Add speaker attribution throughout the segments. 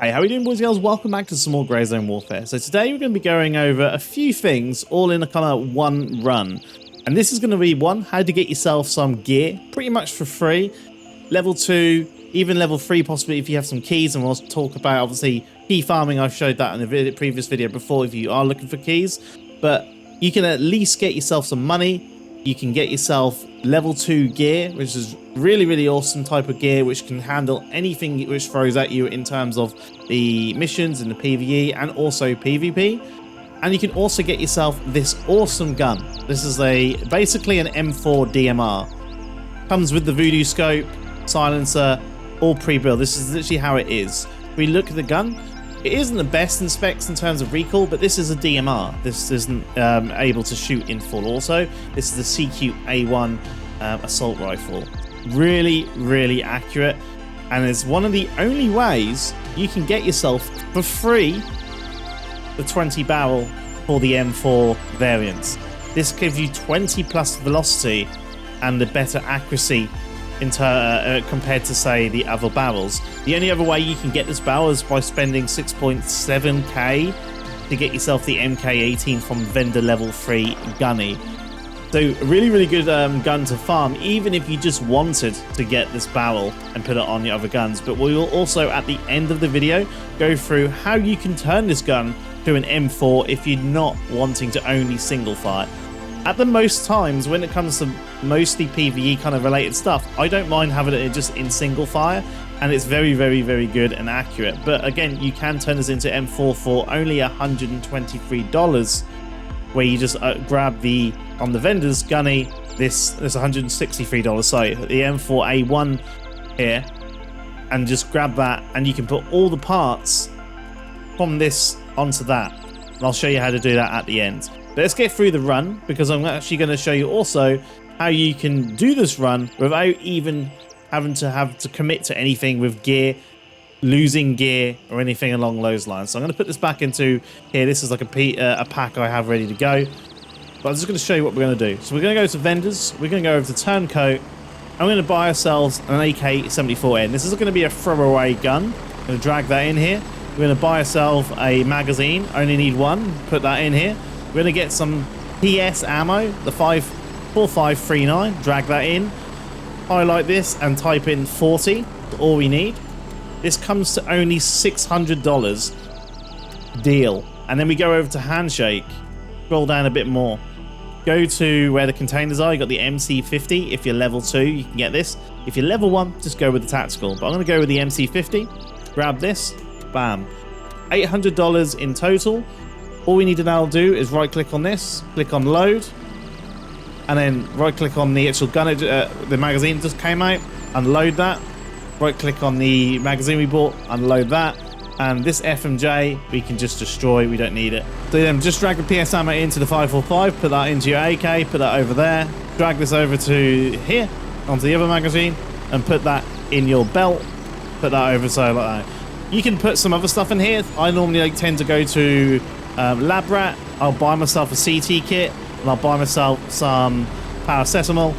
Speaker 1: Hey, how are we doing, boys and girls? Welcome back to some more Grey Zone Warfare. So today we're going to be going over a few things all in a kind of one run. And this is going to be one, how to get yourself some gear pretty much for free. Level 2, even level 3 possibly if you have some keys. And we'll talk about obviously key farming. I've showed that in the previous video before if you are looking for keys. But you can at least get yourself some money. You can get yourself level 2 gear, which is really awesome type of gear which can handle anything which throws at you in terms of the missions and the PvE and also PvP. And you can also get yourself this awesome gun. This is basically an M4 DMR. Comes with the voodoo scope, silencer, all pre-built. This is literally how it is. If we look at the gun, it isn't the best in specs in terms of recoil, but this is a DMR. This isn't able to shoot in full also. This is the CQ-A1 assault rifle. Really accurate, and it's one of the only ways you can get yourself for free the 20 barrel for the M4 variants. This gives you 20 plus velocity and the better accuracy compared to say the other barrels. The only other way you can get this barrel is by spending 6.7k to get yourself the MK18 from vendor level 3 gunny. So a really good gun to farm, even if you just wanted to get this barrel and put it on your other guns. But we will also at the end of the video go through how you can turn this gun to an M4 if you're not wanting to only single fire. At the most times when it comes to mostly PvE kind of related stuff, I don't mind having it just in single fire, and it's very good and accurate. But again, you can turn this into M4 for only $123, where you just grab the on the vendor's gunny this $163, sorry, the M4A1 here, and just grab that, and you can put all the parts from this onto that. And I'll show you how to do that at the end. But let's get through the run, because I'm actually going to show you also how you can do this run without even having to commit to anything with gear, losing gear or anything along those lines. So I'm going to put this back into here. This is like a pack I have ready to go. But I'm just going to show you what we're going to do. So we're going to go to vendors. We're going to go over to turncoat. I'm going to buy ourselves an AK-74N. This is going to be a throwaway gun. I'm going to drag that in here. We're going to buy ourselves a magazine. Only need one. Put that in here. We're going to get some PS ammo, the 4539. Drag that in. Highlight this and type in 40. All we need. This comes to only $600. Deal. And then we go over to handshake. Scroll down a bit more. Go to where the containers are. You got the MC50. If you're level 2, you can get this. If you're level 1, just go with the tactical. But I'm going to go with the MC50. Grab this. Bam. $800 in total. All we need to now do is right click on this, click on load, and then right click on the actual gun, the magazine just came out, unload that. Right click on the magazine we bought, unload that. And this FMJ we can just destroy, we don't need it. So then just drag the PS ammo into the 545, put that into your AK, put that over there, drag this over to here, onto the other magazine, and put that in your belt, put that over so like that. You can put some other stuff in here. I normally tend to go to Lab Rat. I'll buy myself a CT kit, and I'll buy myself some paracetamol,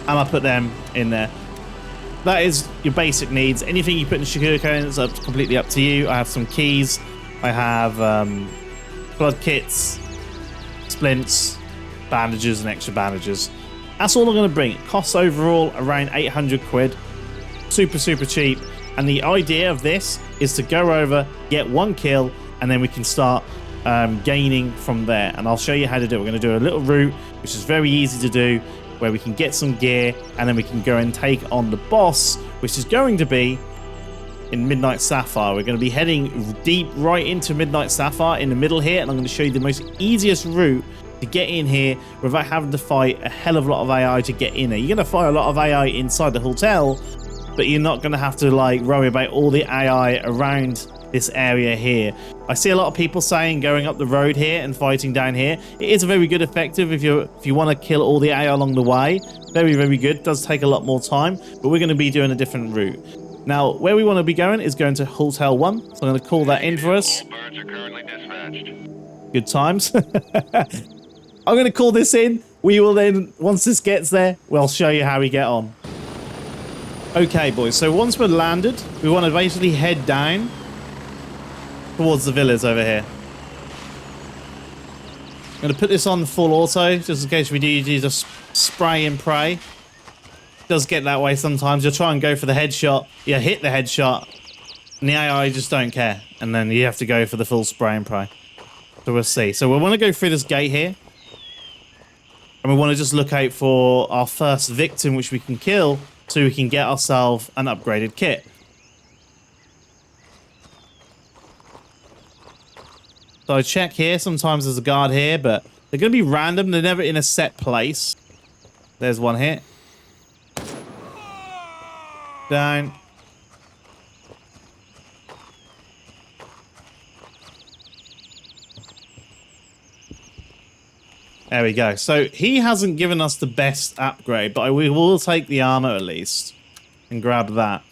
Speaker 1: and I'll put them in there. That is your basic needs. Anything you put in the sugar cones is completely up to you. I have some keys. I have blood kits, splints, bandages, and extra bandages. That's all I'm going to bring. It costs overall around 800 quid. Super cheap. And the idea of this is to go over, get one kill, and then we can start gaining from there. And I'll show you how to do it. We're going to do a little route, which is very easy to do, where we can get some gear, and then we can go and take on the boss, which is going to be in Midnight Sapphire. We're going to be heading deep right into Midnight Sapphire in the middle here, and I'm going to show you the most easiest route to get in here without having to fight a hell of a lot of AI to get in there. You're going to fight a lot of AI inside the hotel, but you're not going to have to like worry about all the AI around this area here. I see a lot of people saying going up the road here and fighting down here. It is very good effective if you want to kill all the AI along the way. Very good. It does take a lot more time, but we're going to be doing a different route. Now, where we want to be going is going to Hotel 1. So I'm going to call that in for us.
Speaker 2: All birds are currently dispatched.
Speaker 1: Good times. I'm going to call this in. We will then, once this gets there, we'll show you how we get on. Okay, boys. So once we're landed, we want to basically head down towards the villas over here. I'm going to put this on full auto, just in case we do just spray and pray. It does get that way sometimes. You'll try and go for the headshot. You hit the headshot, and the AI just don't care. And then you have to go for the full spray and pray. So we'll see. So we want to go through this gate here. And we want to just look out for our first victim, which we can kill, so we can get ourselves an upgraded kit. So I check here. Sometimes there's a guard here, but they're going to be random. They're never in a set place. There's one here. Down. There we go. So he hasn't given us the best upgrade, but we will take the armor at least and grab that.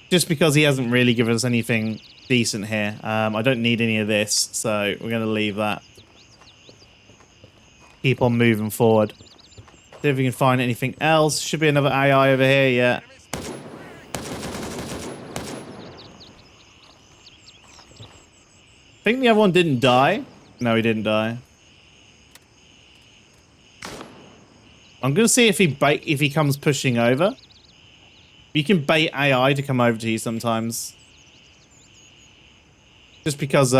Speaker 1: Just because he hasn't really given us anything decent here. I don't need any of this, so we're going to leave that. Keep on moving forward. See if we can find anything else. Should be another AI over here, yeah. I think the other one didn't die. No, he didn't die. I'm going to see if he comes pushing over. You can bait AI to come over to you sometimes. Just because,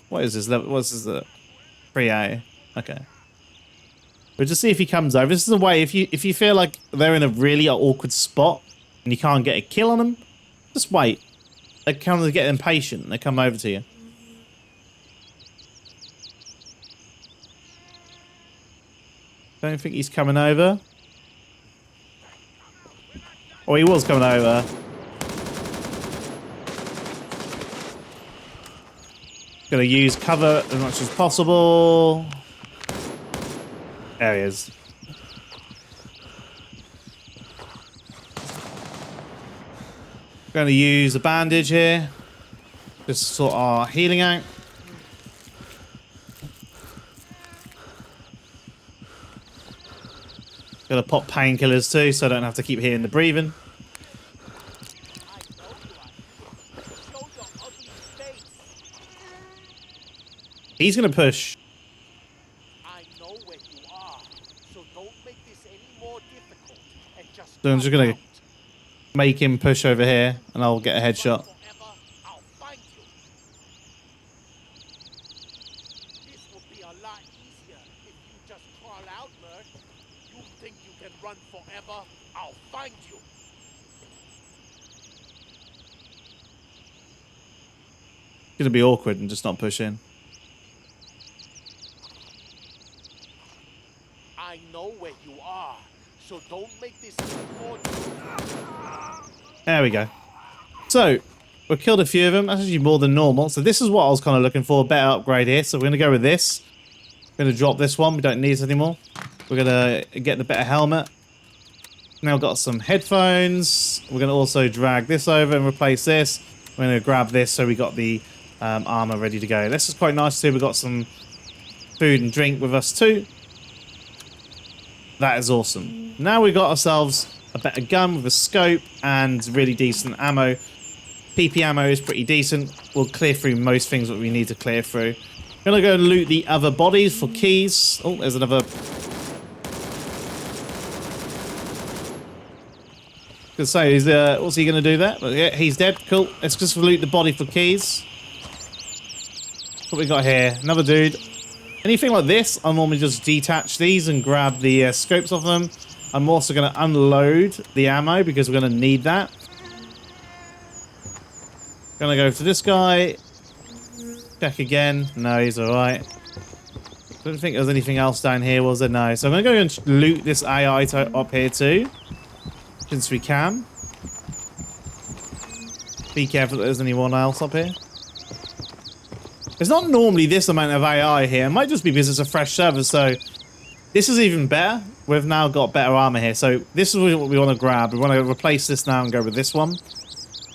Speaker 1: what is this level? What's this? 3A. Okay. But just see if he comes over. This is a way, if you feel like they're in a really awkward spot and you can't get a kill on them, just wait. They kind of get impatient and they come over to you. Don't think he's coming over. Oh, he was coming over. Gonna use cover as much as possible. There he is. Gonna use a bandage here. Just to sort our healing out. Gonna pop painkillers too, so I don't have to keep hearing the breathing. He's gonna push. So I'm just gonna make him push over here, and I'll get a headshot. It's gonna be awkward and just not push in.
Speaker 3: I know where you are, so don't make this more.
Speaker 1: There we go. So we've killed a few of them. That's actually more than normal. So this is what I was kind of looking for, a better upgrade here. So we're gonna go with this. We're gonna drop this one. We don't need it anymore. We're gonna get the better helmet. Now got some headphones. We're gonna also drag this over and replace this. We're gonna grab this so we got the armor ready to go. This is quite nice too. We've got some food and drink with us too. That is awesome. Now we've got ourselves a better gun with a scope and really decent ammo. PP ammo is pretty decent. We'll clear through most things that we need to clear through. I'm gonna go and loot the other bodies for keys. Oh, there's another. Good say, what's he gonna do there? Yeah, he's dead. Cool. Let's just loot the body for keys. What we got here? Another dude. Anything like this, I normally just detach these and grab the scopes off them. I'm also going to unload the ammo because we're going to need that. Going to go to this guy. Check again. No, he's alright. Don't think there's anything else down here, was there? No. So I'm going to go and loot this AI up here too. Since we can. Be careful that there's anyone else up here. There's not normally this amount of AI here. It might just be because it's a fresh server, so this is even better. We've now got better armor here. So this is what we want to grab. We want to replace this now and go with this one.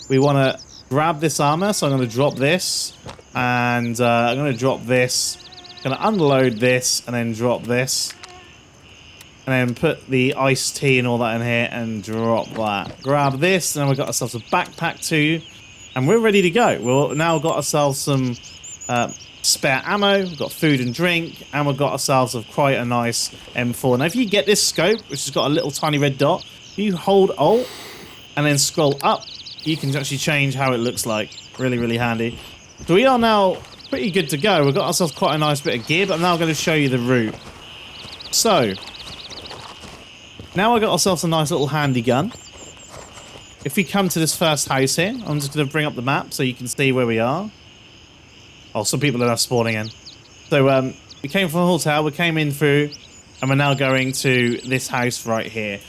Speaker 1: We want to grab this armor, so I'm going to drop this. And I'm going to drop this. I'm going to unload this and then drop this. And then put the iced tea and all that in here and drop that. Grab this, and then we've got ourselves a backpack too. And we're ready to go. We've now got ourselves some spare ammo. We've got food and drink. And we've got ourselves quite a nice M4. Now, if you get this scope, which has got a little tiny red dot, you hold Alt and then scroll up, you can actually change how it looks like. Really, really handy. So we are now pretty good to go. We've got ourselves quite a nice bit of gear, but I'm now going to show you the route. So now I've got ourselves a nice little handy gun. If we come to this first house here, I'm just going to bring up the map so you can see where we are. Oh, some people are now spawning in. So we came from a hotel, we came in through, and we're now going to this house right here.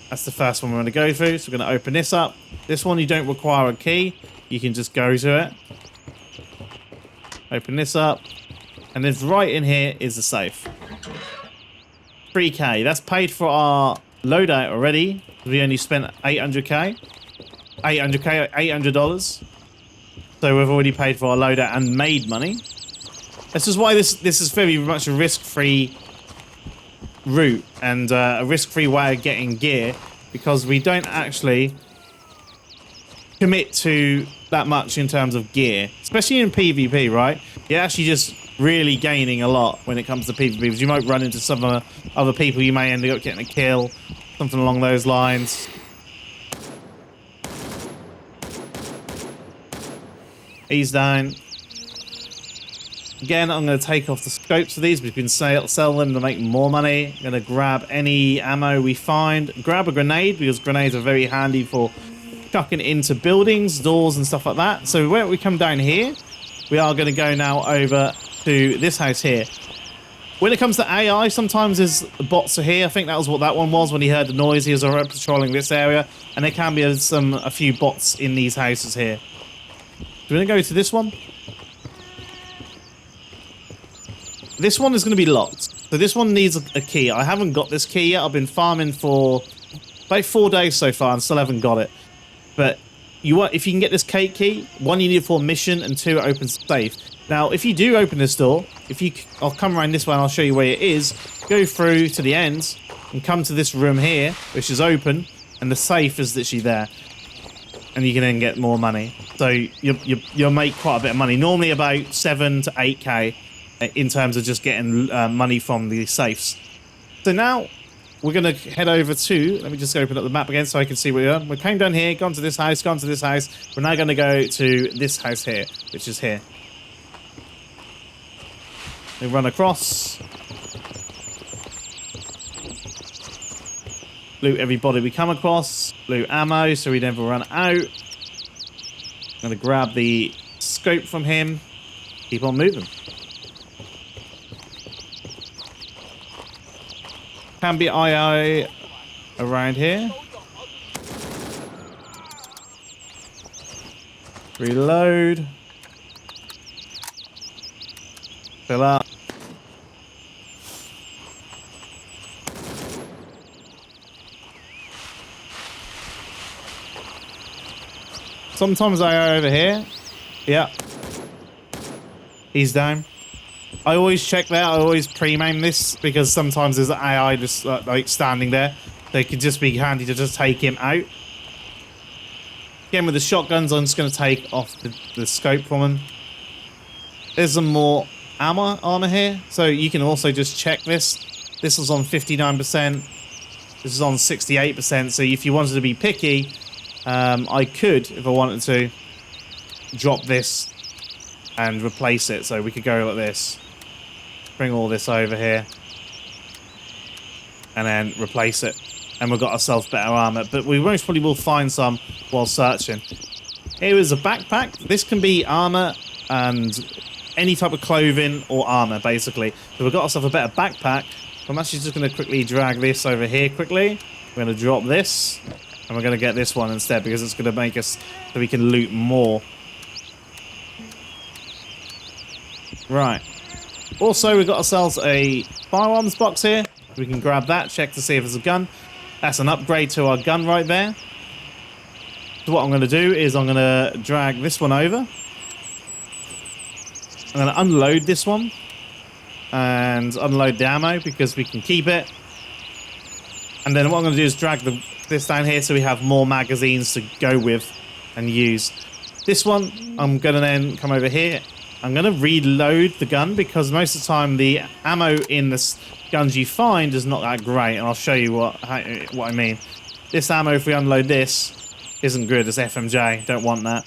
Speaker 1: That's the first one we're going to go through. So we're going to open this up. This one you don't require a key. You can just go to it. Open this up. And then right in here is the safe. 3k. That's paid for our loadout already. We only spent 800k. $800. So we've already paid for our loadout and made money. This is why this is very much a risk-free route and a risk-free way of getting gear, because we don't actually commit to that much in terms of gear, especially in PvP, right? You're actually just really gaining a lot when it comes to PvP, because you might run into some other people, you may end up getting a kill, something along those lines. He's down. Again, I'm going to take off the scopes of these. We can sell them to make more money. I'm going to grab any ammo we find. Grab a grenade, because grenades are very handy for chucking into buildings, doors and stuff like that. So when we come down here, we are going to go now over to this house here. When it comes to AI, sometimes there's bots are here. I think that was what that one was. When he heard the noise, he was already patrolling this area. And there can be a few bots in these houses here. So we're going to go to this one. This one is going to be locked. So this one needs a key. I haven't got this key yet. I've been farming for about 4 days so far and still haven't got it. But if you can get this cake key, 1, you need it for a mission, and 2, it opens the safe. Now, if you do open this door, I'll come around this way and I'll show you where it is. Go through to the end and come to this room here, which is open, and the safe is literally there. And you can then get more money. So you'll make quite a bit of money. Normally about 7 to 8k in terms of just getting money from the safes. So now we're going to head over to, let me just open up the map again so I can see where we are. We came down here, gone to this house, gone to this house. We're now going to go to this house here, which is here. We run across. Loot everybody we come across. Loot ammo so we never run out. I'm going to grab the scope from him. Keep on moving. Can be II around here. Reload. Fill up. Sometimes I over here. Yeah. He's down. I always check that. I always pre-maim this because sometimes there's AI just like standing there. They could just be handy to just take him out. Again, with the shotguns, I'm just going to take off the scope from him. There's some more armor here. So you can also just check this. This was on 59%. This is on 68%. So if you wanted to be picky, I could, if I wanted to, drop this and replace it. So we could go like this. Bring all this over here. And then replace it. And we've got ourselves better armor. But we most probably will find some while searching. Here is a backpack. This can be armor and any type of clothing or armor, basically. So we've got ourselves a better backpack. I'm actually just going to quickly drag this over here quickly. We're going to drop this. And we're going to get this one instead because it's going to make us so we can loot more. Right. Also, we've got ourselves a firearms box here. We can grab that, check to see if there's a gun. That's an upgrade to our gun right there. So what I'm going to do is I'm going to drag this one over. I'm going to unload this one. And unload the ammo because we can keep it. And then what I'm going to do is drag this down here so we have more magazines to go with and use. This one, I'm going to then come over here. I'm going to reload the gun because most of the time the ammo in the guns you find is not that great. And I'll show you what I mean. This ammo, if we unload this, isn't good. It's FMJ. Don't want that.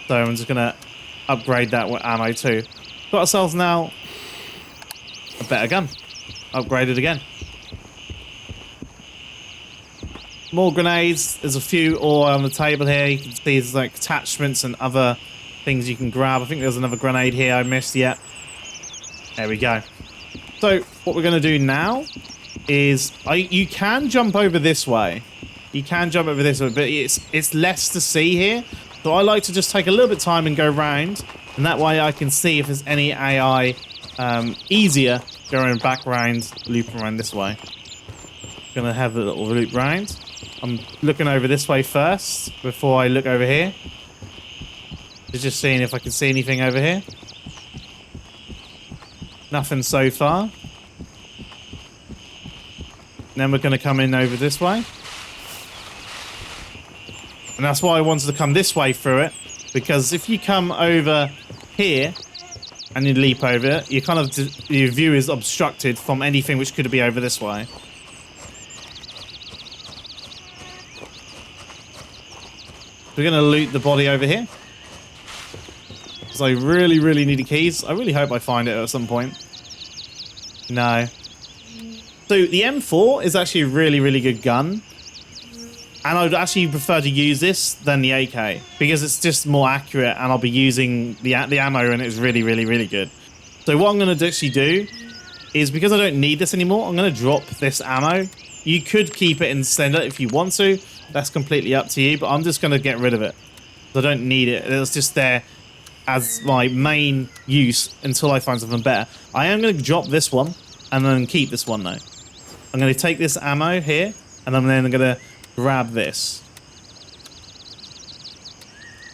Speaker 1: So I'm just going to upgrade that with ammo too. Got ourselves now a better gun. Upgraded again. More grenades. There's a few all on the table here. You can see there's like attachments and other things you can grab. I think there's another grenade here I missed yet. There we go. So what we're going to do now is you can jump over this way. You can jump over this way, but it's less to see here. So I like to just take a little bit of time and go round, and that way I can see if there's any AI easier going back round, looping around this way. Gonna have a little loop round. I'm looking over this way first before I look over here. Just seeing if I can see anything over here. Nothing so far. Then we're gonna come in over this way. And that's why I wanted to come this way through it, because if you come over here and you leap over it, you kind of your view is obstructed from anything which could be over this way. We're going to loot the body over here. So I really, really need the keys. I really hope I find it at some point. No. So the M4 is actually a really, really good gun. And I'd actually prefer to use this than the AK because it's just more accurate and I'll be using the ammo and it's really, really, really good. So what I'm going to actually do is, because I don't need this anymore, I'm going to drop this ammo. You could keep it and send it if you want to. That's completely up to you, but I'm just going to get rid of it. I don't need it. It's just there as my main use until I find something better. I am going to drop this one and then keep this one though. I'm going to take this ammo here and I'm then going to grab this.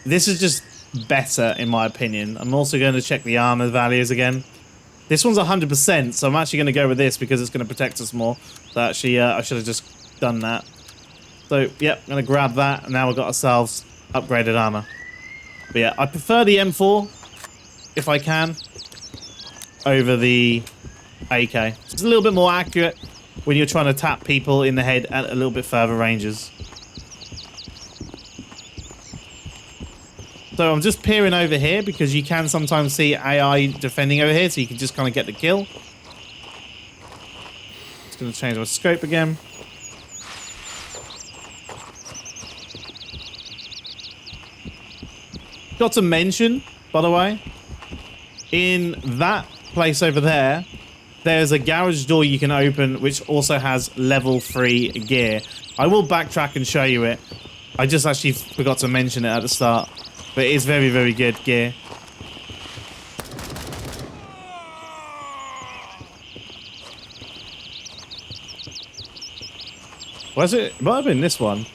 Speaker 1: This is just better in my opinion. I'm also going to check the armor values again. This one's 100%, so I'm actually going to go with this because it's going to protect us more. So actually, I should have just done that. So, yep, I'm going to grab that, and now we've got ourselves upgraded armor. But yeah, I prefer the M4, if I can, over the AK. It's a little bit more accurate when you're trying to tap people in the head at a little bit further ranges. So I'm just peering over here because you can sometimes see AI defending over here, so you can just kind of get the kill. Just going to change my scope again. Got to mention, by the way, in that place over there, there's a garage door you can open which also has level 3 gear. I will backtrack and show you it. I just actually forgot to mention it at the start. But it is very, very good gear. Was it? It might have been this one.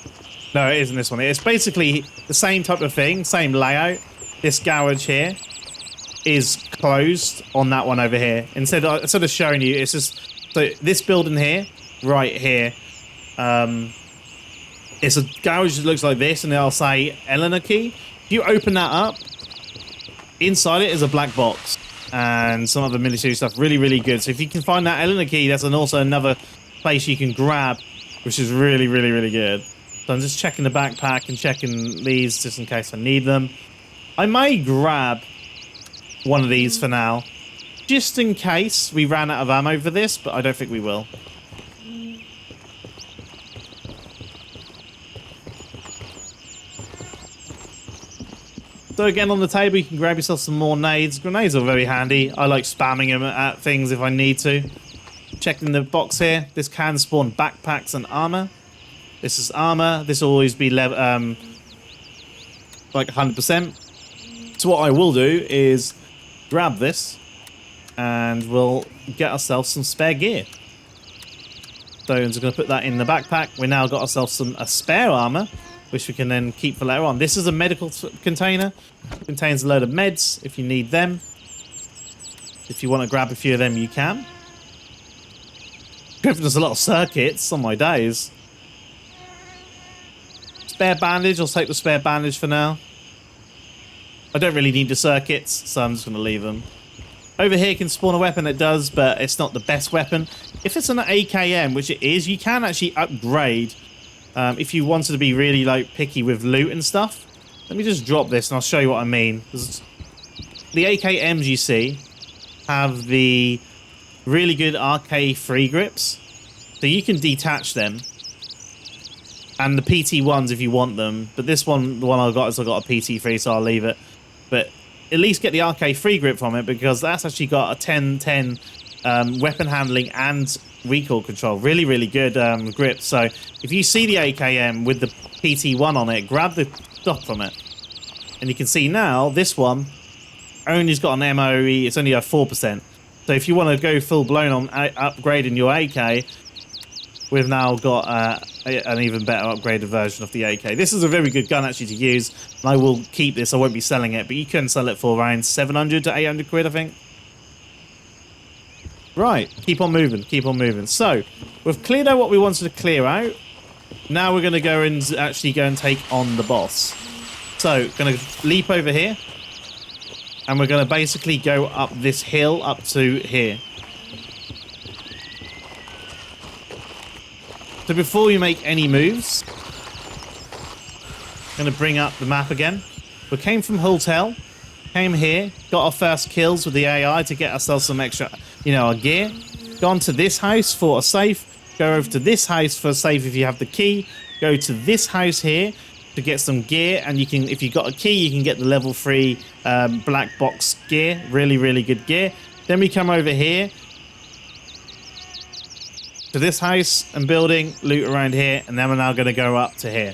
Speaker 1: No, it isn't this one. It's basically the same type of thing, same layout. This garage here is closed on that one over here. Instead of showing you, it's just so this building here, right here. It's a garage that looks like this, and it'll say Eleanor key. If you open that up, inside it is a black box and some other military stuff. Really, really good. So if you can find that Eleanor key, that's also another place you can grab, which is really, really, really good. So I'm just checking the backpack and checking these just in case I need them. I may grab one of these for now, just in case we ran out of ammo for this, but I don't think we will. So again, on the table, you can grab yourself some more nades. Grenades are very handy. I like spamming them at things if I need to. Checking the box here. This can spawn backpacks and armor. This is armor. This will always be like 100%. So what I will do is grab this and we'll get ourselves some spare gear. So I'm just going to put that in the backpack. We now got ourselves a spare armor, which we can then keep for later on. This is a medical container. It contains a load of meds if you need them. If you want to grab a few of them, you can. There's a lot of circuits on my days. Spare bandage. I'll take the spare bandage for now. I don't really need the circuits, so I'm just going to leave them. Over here can spawn a weapon, it does, but it's not the best weapon. If it's an AKM, which it is, you can actually upgrade if you wanted to be really like picky with loot and stuff. Let me just drop this and I'll show you what I mean. The AKMs you see have the really good RK free grips, so you can detach them. And the PT ones if you want them, but this one, the one I got is I got a PT free, so I'll leave it. But at least get the RK free grip from it, because that's actually got a 10-10 weapon handling and recoil control. Really, really good grip. So if you see the AKM with the PT1 on it, grab the stock from it. And you can see now this one only's got an MOE, it's only a 4%. So if you want to go full blown on upgrading your AK, we've now got an even better upgraded version of the AK. This is a very good gun actually to use, and I will keep this. I won't be selling it, but you can sell it for around 700 to 800 quid, I think. Right, keep on moving, keep on moving. So, we've cleared out what we wanted to clear out. Now we're going to go and actually go and take on the boss. So, going to leap over here, and we're going to basically go up this hill up to here. So before we make any moves, I'm going to bring up the map again. We came from Hotel, came here, got our first kills with the AI to get ourselves some extra, our gear. Gone to this house for a safe. Go over to this house for a safe if you have the key. Go to this house here to get some gear, and you can, if you got a key, you can get the level 3 black box gear. Really, really good gear. Then we come over here to this house and building, loot around here, and then we're now going to go up to here.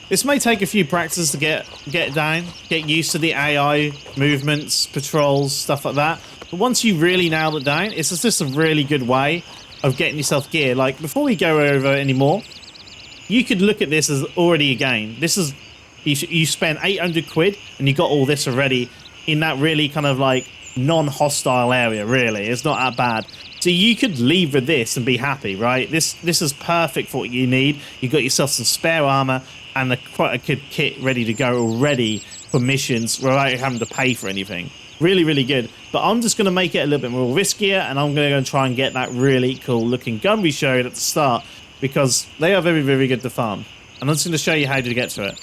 Speaker 1: This may take a few practices to get down, get used to the AI movements, patrols, stuff like that. But once you really nail it down, it's just a really good way of getting yourself gear. Like, before we go over anymore, you could look at this as already a game. This is, you spend 800 quid and you got all this already in that really kind of like non-hostile area, really. It's not that bad. So you could leave with this and be happy, right? This is perfect for what you need. You've got yourself some spare armor and quite a good kit ready to go already for missions without having to pay for anything. Really, really good. But I'm just going to make it a little bit more riskier, and I'm going to go and try and get that really cool looking gun we showed at the start, because they are very, very good to farm. And I'm just going to show you how to get to it.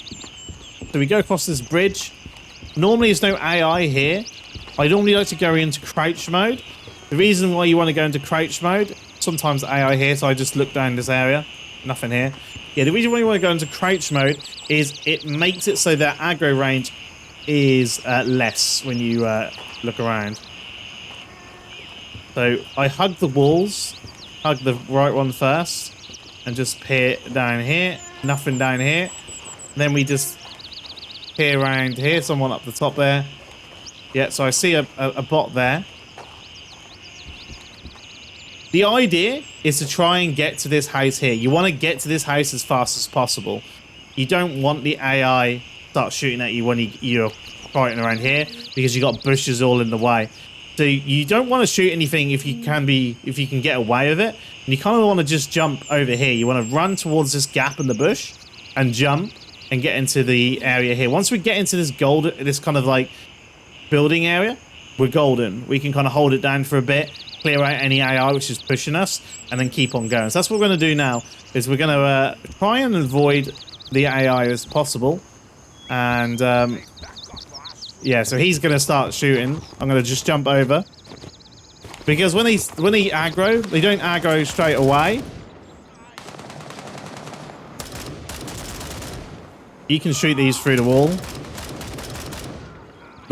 Speaker 1: So we go across this bridge. Normally there's no AI here. I normally like to go into crouch mode. The reason why you want to go into crouch mode, sometimes AI here, so I just look down this area. Nothing here. Yeah, the reason why you want to go into crouch mode is it makes it so that aggro range is less when you look around. So I hug the walls, hug the right one first, and just peer down here. Nothing down here. Then we just peer around here, someone up the top there. Yeah, so I see a bot there. The idea is to try and get to this house here. You want to get to this house as fast as possible. You don't want the AI start shooting at you when you're fighting around here, because you got bushes all in the way. So you don't want to shoot anything if you can get away with it. And you kind of want to just jump over here. You want to run towards this gap in the bush and jump and get into the area here. Once we get into this kind of like building area, we're golden. We can kind of hold it down for a bit, clear out any AI which is pushing us, and then keep on going. So that's what we're going to do now, is we're going to try and avoid the AI as possible. And yeah, so he's going to start shooting. I'm going to just jump over, because when he aggro, they don't aggro straight away. You can shoot these through the wall.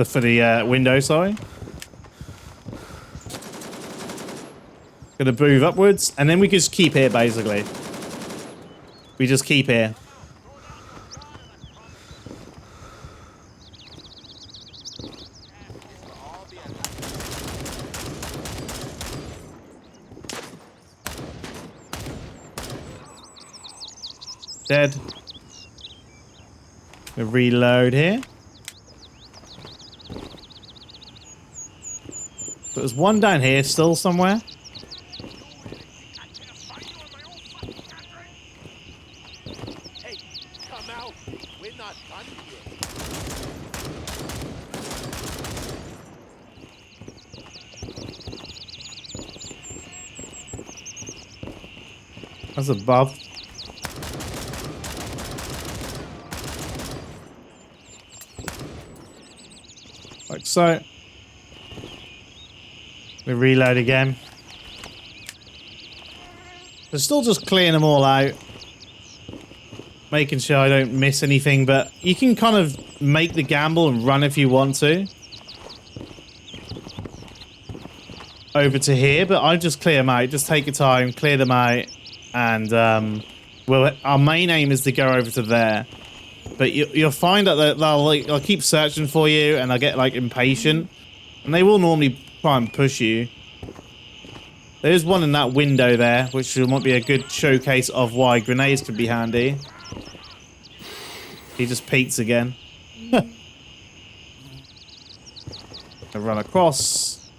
Speaker 1: For the window, sorry. Gonna move upwards, and then we just keep here, basically. We just keep here. Dead. We reload here. There's one down here still somewhere.
Speaker 3: Hey, come out. We're not done yet.
Speaker 1: That's above. Like so. We reload again. We're still just clearing them all out. Making sure I don't miss anything, but you can kind of make the gamble and run if you want to. Over to here, but I just clear them out. Just take your time, clear them out. And, well, our main aim is to go over to there. But you'll find that they'll keep searching for you, and they'll get, like, impatient. And they will normally try and push you. There's one in that window there, which might be a good showcase of why grenades could be handy. He just peeks again. I run across.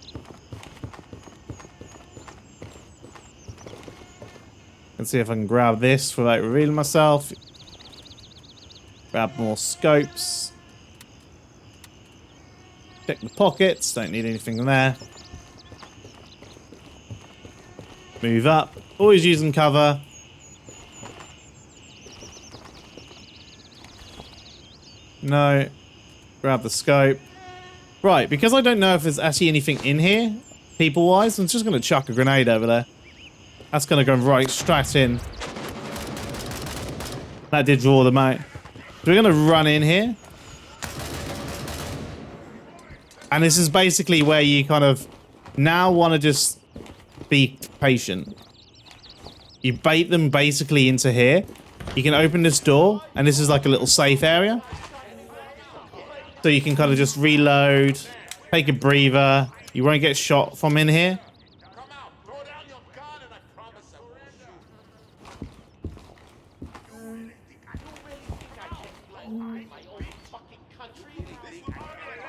Speaker 1: Let's see if I can grab this without revealing myself. Grab more scopes. Check the pockets. Don't need anything in there. Move up. Always using cover. No. Grab the scope. Right, because I don't know if there's actually anything in here, people-wise, I'm just going to chuck a grenade over there. That's going to go right straight in. That did draw them out. So we're going to run in here. And this is basically where you kind of now want to just be patient. You bait them basically into here. You can open this door, and this is like a little safe area. So you can kind of just reload, take a breather. You won't get shot from in here.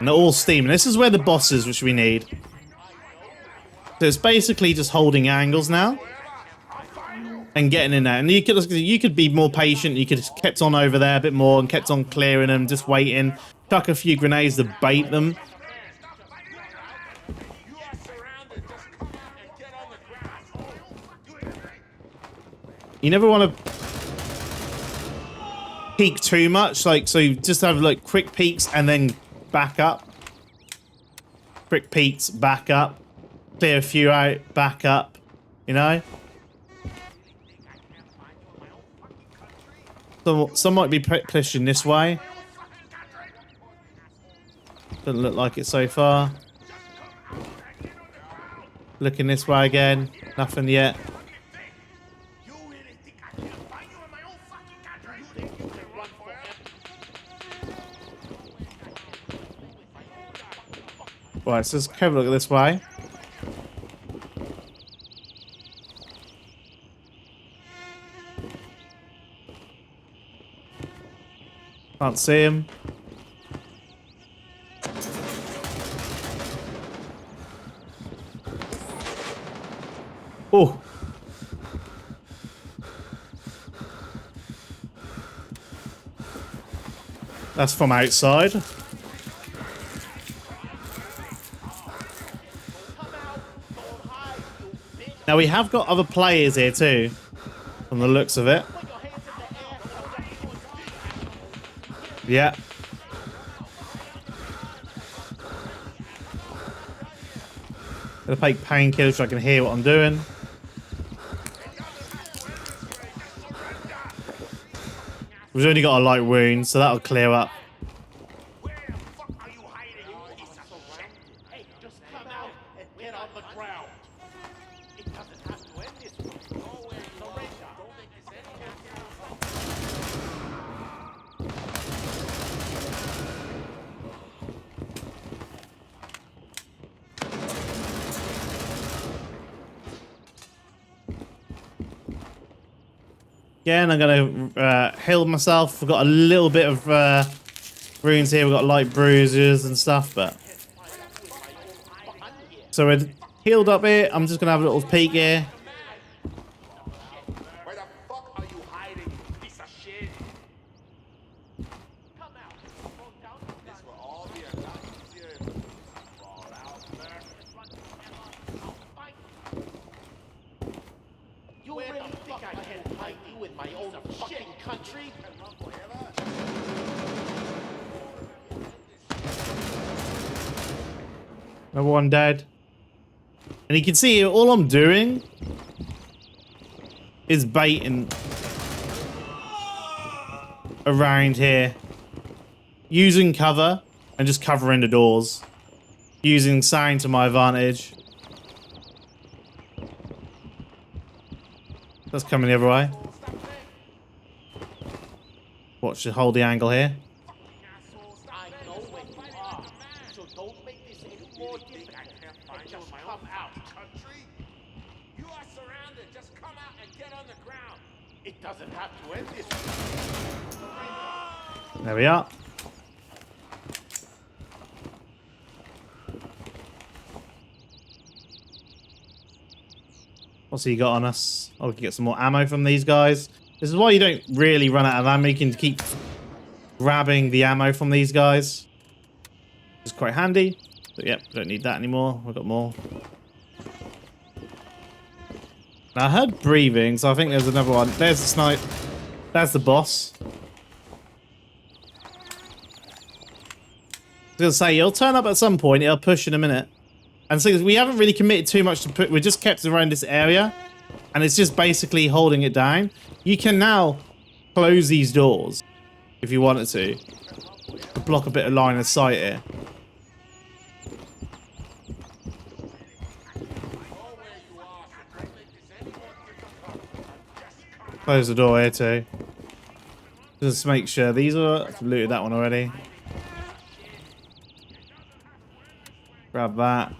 Speaker 1: And they're all steaming. This is where the boss is, which we need. So it's basically just holding angles now. And getting in there. And you could be more patient. You could have kept on over there a bit more and kept on clearing them, just waiting. Chuck a few grenades to bait them. You never want to peek too much. Like, so you just have like quick peeks and then back up. Quick peeks, back up. Clear a few out, back up. You know? Some might be pushing this way. Doesn't look like it so far. Looking this way again. Nothing yet. Right, so let's have a look at this way. Can't see him. Oh. That's from outside. Now we have got other players here too, from the looks of it. Yeah. Gonna take painkillers so I can hear what I'm doing. We've only got a light wound, so that'll clear up.
Speaker 3: Where the fuck are you hiding, you piece of shit? Hey, just come out and get on the ground. It doesn't have to end this way. Go away, surrender. Don't make this any
Speaker 1: Again, I'm gonna heal myself. We've got a little bit of wounds here. We've got light bruises and stuff, but So we're healed up here. I'm just going to have a little peek here.
Speaker 3: Where the fuck are you hiding, you piece of shit? Come out. This will all be a lot easier if you crawl out there. You really think I can fight you in my own fucking country?
Speaker 1: Number one dead. And you can see here, all I'm doing is baiting around here. Using cover and just covering the doors. Using sound to my advantage. That's coming the other way. Watch, hold the angle here.
Speaker 3: I know where you are, so don't make this any more difficult. And just come out. Country? You are surrounded. Just come out and get on the ground. It doesn't have to end this way.
Speaker 1: There we are. What's he got on us? Oh, we can get some more ammo from these guys. This is why you don't really run out of ammo. You can keep grabbing the ammo from these guys. It's quite handy. But yep, don't need that anymore. We've got more. Now I heard breathing, so I think there's another one. There's the snipe. That's the boss. I was gonna say, he'll turn up at some point. He'll push in a minute. And so we haven't really committed too much to put. We just kept around this area, and it's just basically holding it down. You can now close these doors if you wanted to block a bit of line of sight here. Close the door here too. Just make sure these are. I've looted that one already. Grab that.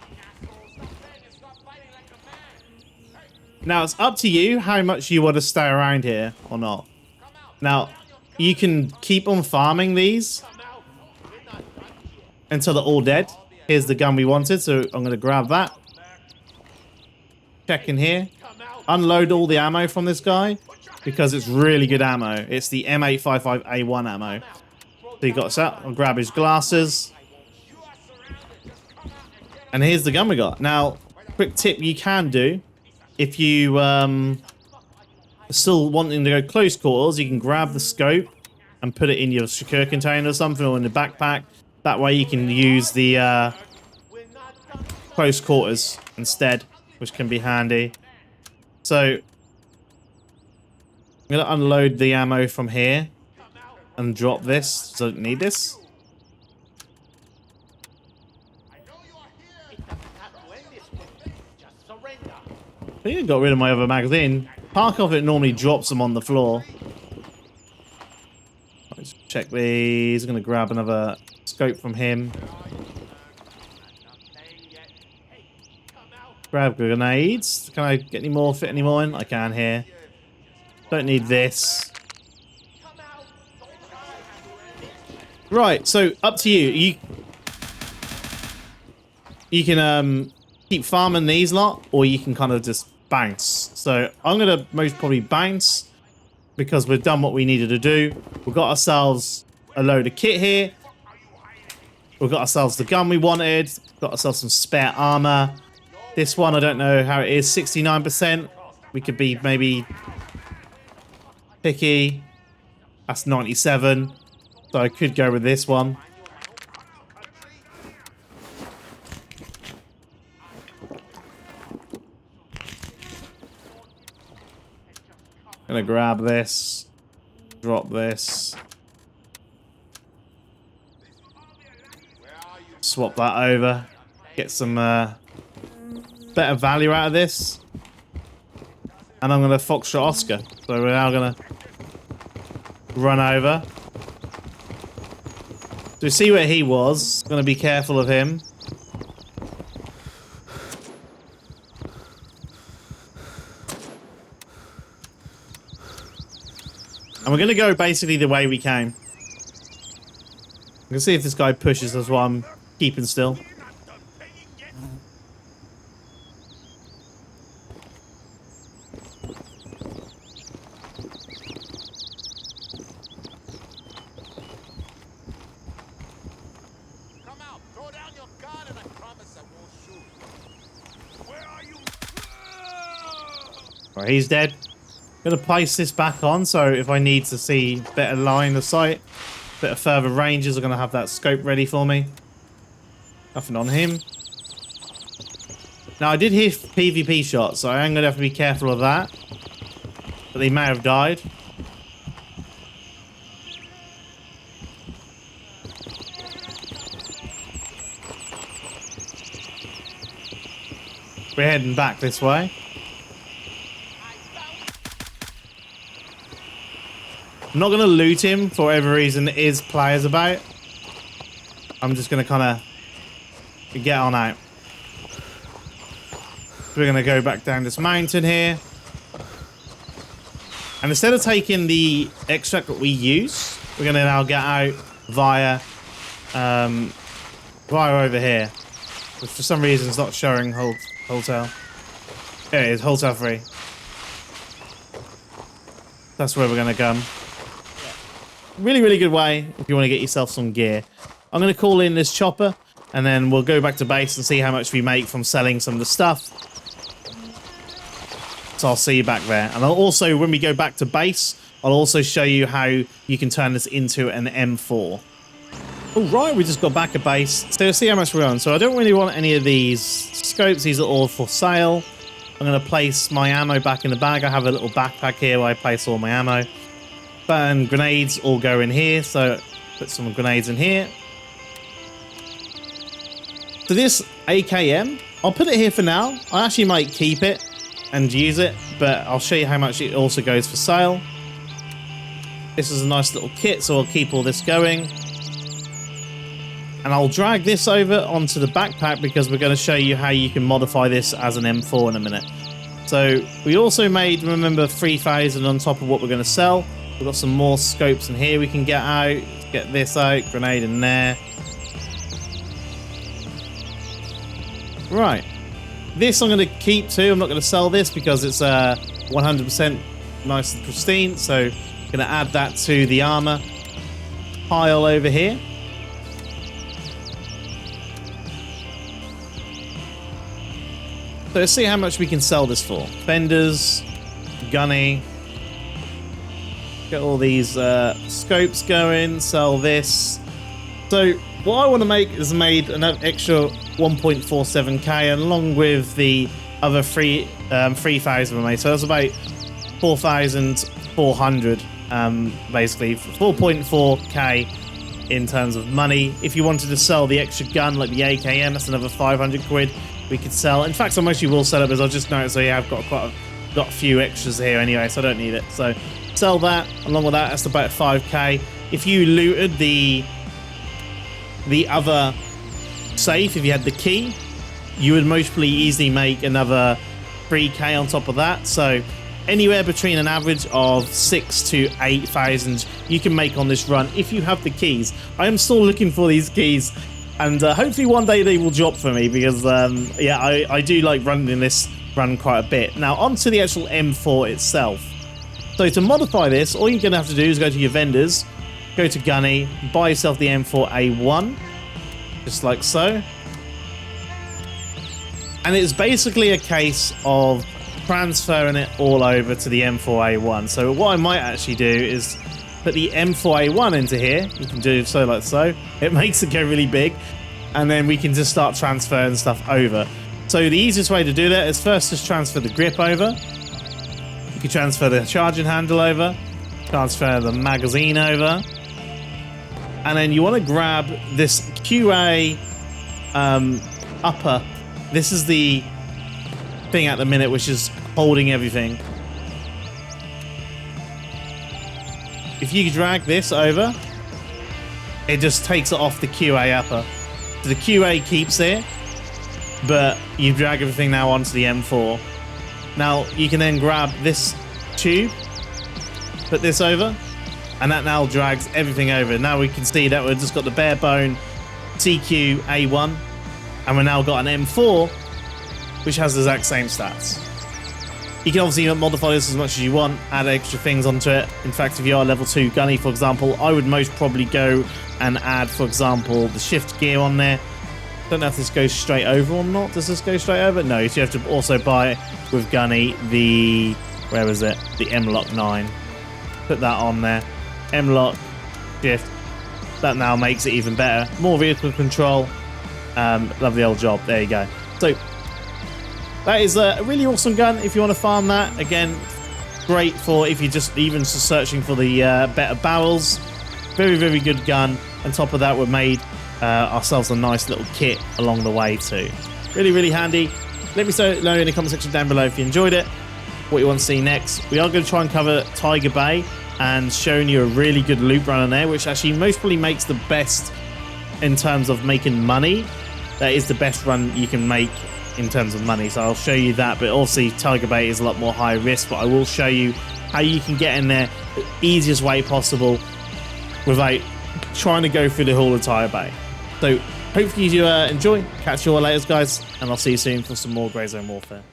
Speaker 1: Now it's up to you how much you want to stay around here or not. Now you can keep on farming these until they're all dead. Here's the gun we wanted, so I'm going to grab that. Check in here. Unload all the ammo from this guy because it's really good ammo. It's the M855A1 ammo. So you got that. I'll grab his glasses. And here's the gun we got. Now, quick tip you can do. If you still wanting to go close quarters, you can grab the scope and put it in your secure container or something, or in the backpack. That way you can use the close quarters instead, which can be handy. So I'm going to unload the ammo from here and drop this. So I don't need this. I think I got rid of my other magazine. Park of it normally drops them on the floor. Let's check these. I'm going to grab another scope from him. Grab grenades. Can I get any more, fit any more in? I can here. Don't need this. Right, so up to you. You can keep farming these lot, or you can kind of just bounce. So I'm going to most probably bounce because we've done what we needed to do. We've got ourselves a load of kit here. We've got ourselves the gun we wanted. Got ourselves some spare armor. This one, I don't know how it is. 69%. We could be maybe picky. That's 97. So I could go with this one. Gonna grab this, drop this, swap that over, get some better value out of this, and I'm gonna Foxtrot Oscar. So we're now gonna run over. So see where he was. Gonna be careful of him. And we're going to go basically the way we came. We can see if this guy pushes us while I'm keeping still. Right, he's dead. Gonna place this back on, so if I need to see better line of sight, bit of further ranges, I'm gonna have that scope ready for me. Nothing on him. Now I did hear PvP shots, so I am gonna have to be careful of that. But they may have died. We're heading back this way. I'm not going to loot him for whatever reason there is players about. I'm just going to kind of get on out. We're going to go back down this mountain here. And instead of taking the extract that we use, we're going to now get out via over here. Which for some reason is not showing hotel. There it is, hotel 3. That's where we're going to come. Really, really good way if you want to get yourself some gear. I'm going to call in this chopper, and then we'll go back to base and see how much we make from selling some of the stuff. So I'll see you back there. And I'll also, when we go back to base, I'll also show you how you can turn this into an M4. All right, we just got back at base. So see how much we're on. So I don't really want any of these scopes. These are all for sale. I'm going to place my ammo back in the bag. I have a little backpack here where I place all my ammo. And grenades all go in here, so put some grenades in here. So this AKM, I'll put it here for now. I actually might keep it and use it, but I'll show you how much it also goes for sale. This is a nice little kit, so I'll keep all this going. And I'll drag this over onto the backpack because we're going to show you how you can modify this as an M4 in a minute. So we also made, remember, 3,000 on top of what we're going to sell. We've got some more scopes in here we can get out. Get this out, grenade in there. Right. This I'm going to keep too. I'm not going to sell this because it's 100% nice and pristine. So I'm going to add that to the armor pile over here. So let's see how much we can sell this for. Fenders, gunny. Get all these scopes going, sell this. So what I want to make is made an extra 1.47k, and along with the other 3,000 we made. So that's about 4,400, basically 4.4k in terms of money. If you wanted to sell the extra gun like the AKM, that's another 500 quid we could sell. In fact, I mostly will sell it because I've just noticed I've got a few extras here anyway, so I don't need it. So sell that. Along with that, that's about 5k. If you looted the other safe, if you had the key, you would mostly easily make another 3k on top of that. So anywhere between an average of 6,000 to 8,000 you can make on this run if you have the keys. I am still looking for these keys, and hopefully one day they will drop for me because yeah, I do like running this run quite a bit. Now onto the actual M4 itself. So to modify this, all you're going to have to do is go to your vendors, go to Gunny, buy yourself the M4A1, just like so. And it's basically a case of transferring it all over to the M4A1. So what I might actually do is put the M4A1 into here. You can do so like so. It makes it go really big. And then we can just start transferring stuff over. So the easiest way to do that is first just transfer the grip over. You can transfer the charging handle over, transfer the magazine over, and then you want to grab this QA upper. This is the thing at the minute which is holding everything. If you drag this over, it just takes it off the QA upper. So the QA keeps it, but you drag everything now onto the M4. Now you can then grab this tube, put this over, and that now drags everything over. Now we can see that we've just got the bare bone TQ A1, and we've now got an M4 which has the exact same stats. You can obviously modify this as much as you want, add extra things onto it. In fact, if you are level 2 gunny, for example, I would most probably go and add, for example, the shift gear on there. Don't know if this goes straight over or not. Does this go straight over? No, so you have to also buy with Gunny the, where was it? The M-Lock 9. Put that on there. M-Lock, shift. That now makes it even better. More vehicle control. Lovely old job. There you go. So that is a really awesome gun if you want to farm that. Again, great for if you're just even searching for the better barrels. Very, very good gun. On top of that, we've made ourselves a nice little kit along the way too. Really, really handy. Let me know in the comment section down below if you enjoyed it, what you want to see next. We are going to try and cover Tiger Bay and showing you a really good loop run on there, which actually most probably makes the best in terms of making money. That is the best run you can make in terms of money, so I'll show you that. But obviously Tiger Bay is a lot more high risk, but I will show you how you can get in there the easiest way possible without trying to go through the whole of Tiger Bay. So hopefully you enjoy. Catch you all later, guys, and I'll see you soon for some more Grey Zone Warfare.